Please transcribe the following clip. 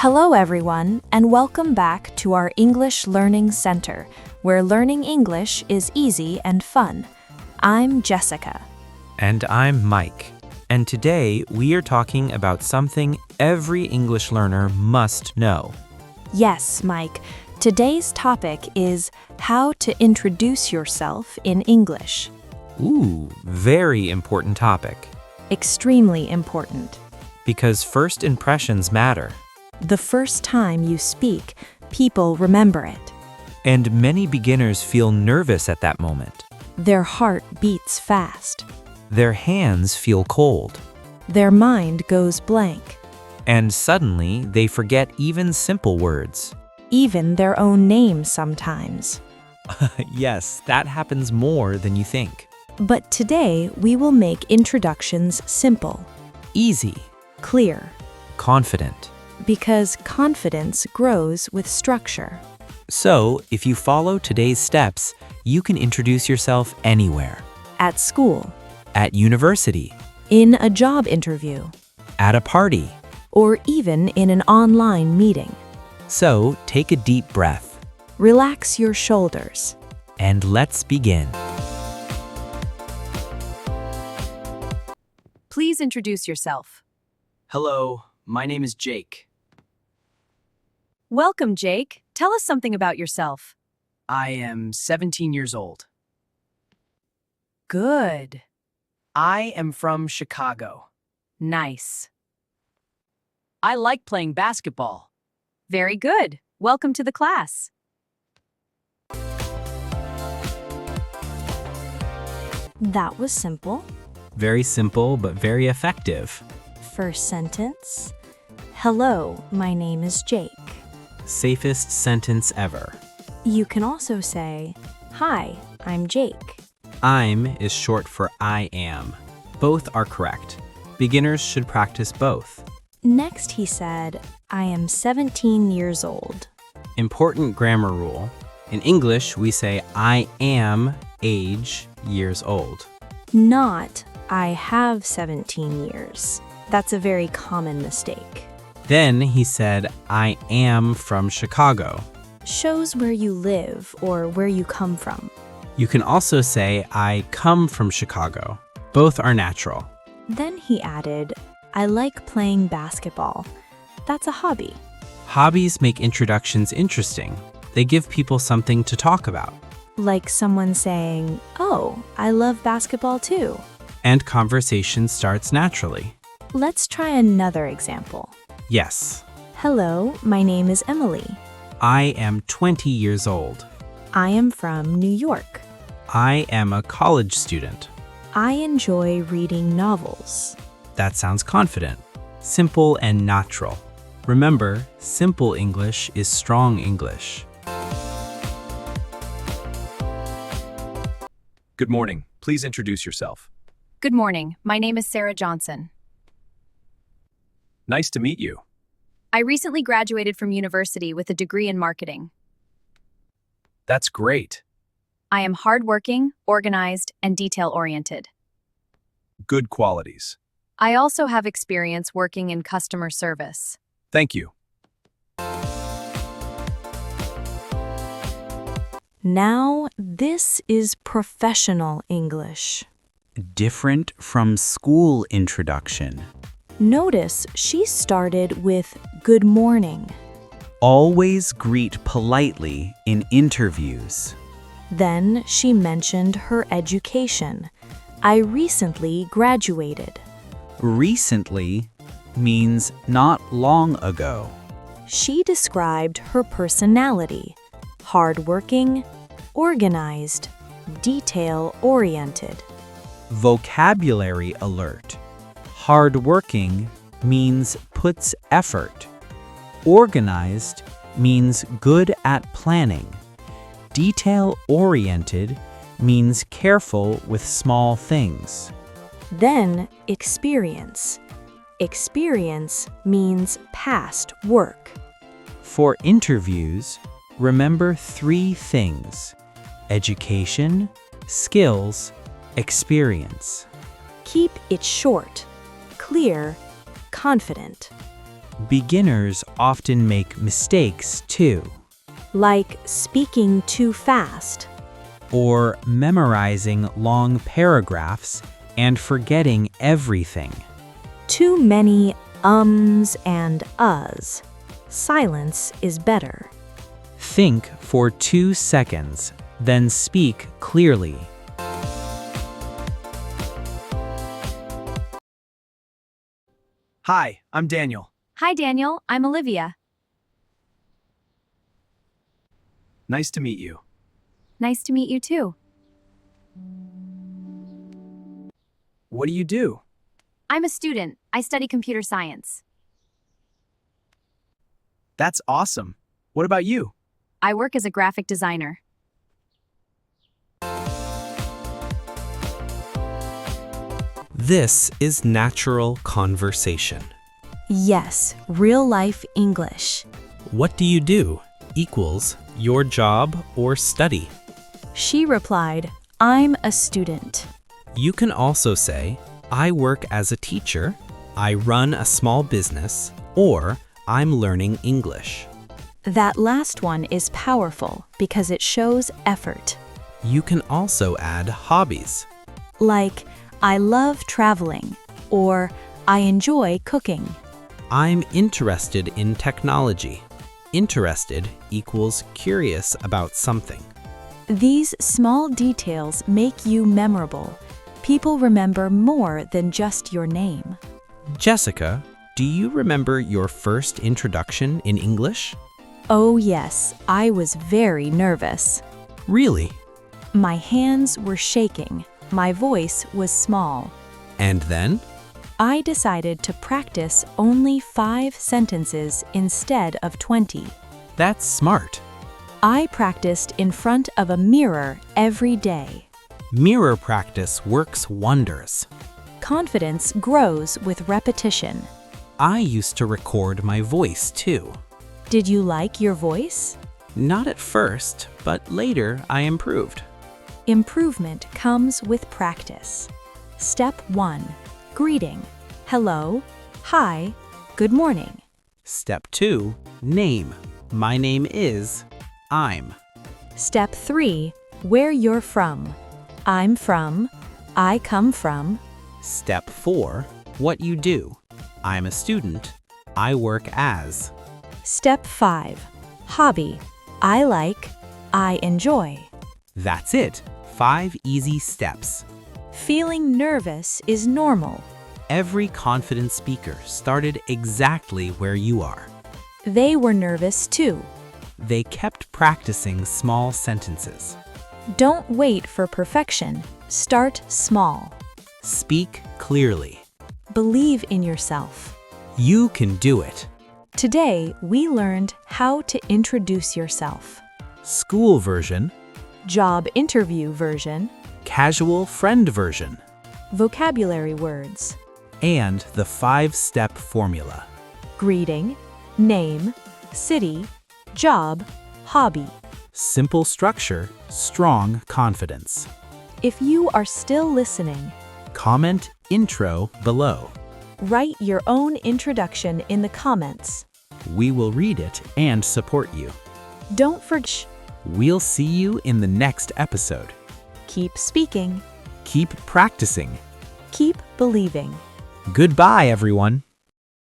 Hello, everyone, and welcome back to our English Learning Center, where learning English is easy and fun. I'm Jessica. And I'm Mike. And today we are talking about something every English learner must know. Yes, Mike. Today's topic is how to introduce yourself in English. Ooh, very important topic. Extremely important. Because first impressions matter. The first time you speak, people remember it. And many beginners feel nervous at that moment. Their heart beats fast. Their hands feel cold. Their mind goes blank. And suddenly they forget even simple words. Even their own name sometimes. Yes, that happens more than you think. But today we will make introductions simple, Easy, clear, confident. because confidence grows with structure. So, if you follow today's steps, you can introduce yourself anywhere. At school, At university, in a job interview, at a party. or even in an online meeting. So, take a deep breath. Relax your shoulders. And let's begin. Please introduce yourself. Hello, my name is Jake. Welcome, Jake. Tell us something about yourself. I am 17 years old. Good. I am from Chicago. Nice. I like playing basketball. Very good. Welcome to the class. That was simple. Very simple, but very effective. First sentence. Hello, my name is Jake. Safest sentence ever. You can also say, Hi, I'm Jake. I'm is short for I am. Both are correct. Beginners should practice both. Next, he said, I am 17 years old. Important grammar rule. In English, we say I am age years old. Not, I have 17 years. That's a very common mistake. Then he said, I am from Chicago. Shows where you live or where you come from. You can also say, I come from Chicago. Both are natural. Then he added, I like playing basketball. That's a hobby. Hobbies make introductions interesting. They give people something to talk about. Like someone saying, Oh, I love basketball too. And conversation starts naturally. Let's try another example. Yes, Hello, my name is Emily. I am 20 years old. I am from New York. I am a college student. I enjoy reading novels. That sounds confident, simple and natural. Remember, simple English is strong English. Good morning. Please introduce yourself. Good morning. My name is Sarah Johnson. Nice to meet you. I recently graduated from university with a degree in marketing. That's great. I am hardworking, organized, and detail-oriented. Good qualities. I also have experience working in customer service. Thank you. Now, this is professional English. Different from school introduction. Notice she started with good morning. Always greet politely in interviews. Then she mentioned her education. I recently graduated. Recently means not long ago. She described her personality: hardworking, organized, detail-oriented. Vocabulary alert. Hardworking means puts effort. Organized means good at planning. Detail-oriented means careful with small things. Then experience. Experience means past work. For interviews, remember 3 things: education, skills, experience. Keep it short, clear, confident. Beginners often make mistakes too, like speaking too fast. or memorizing long paragraphs and forgetting everything. Too many ums and uhs. Silence is better. Think for 2 seconds, then speak clearly. Hi, I'm Daniel. Hi, Daniel. I'm Olivia. Nice to meet you. Nice to meet you too. What do you do? I'm a student. I study computer science. That's awesome. What about you? I work as a graphic designer. This is natural conversation. Yes, real life English. What do you do equals your job or study. She replied, I'm a student. You can also say, I work as a teacher, I run a small business, or I'm learning English. That last one is powerful because it shows effort. You can also add hobbies. Like, I love traveling, or I enjoy cooking. I'm interested in technology. Interested equals curious about something. These small details make you memorable. People remember more than just your name. Jessica, do you remember your first introduction in English? Oh yes, I was very nervous. Really? My hands were shaking. My voice was small. And then? I decided to practice only 5 sentences instead of 20. That's smart. I practiced in front of a mirror every day. Mirror practice works wonders. Confidence grows with repetition. I used to record my voice too. Did you like your voice? Not at first, but later I improved. Improvement comes with practice. Step 1. Greeting. Hello, hi, good morning. Step 2. Name. My name is. I'm. Step 3. Where you're from. I'm from. I come from. Step 4. What you do. I'm a student. I work as. Step 5. Hobby. I like. I enjoy. That's it. 5 easy steps. Feeling nervous is normal. Every confident speaker started exactly where you are. They were nervous too. They kept practicing small sentences. Don't wait for perfection. Start small. Speak clearly. Believe in yourself. You can do it. Today, we learned how to introduce yourself. School version, Job interview version. casual friend version, Vocabulary words. and the 5-step formula. Greeting. Name. City. Job. Hobby. Simple structure, strong confidence. If you are still listening, Comment intro below. write your own introduction in the comments. We will read it and support you. Don't forget, We'll see you in the next episode. keep speaking, Keep practicing. keep believing. Goodbye, everyone.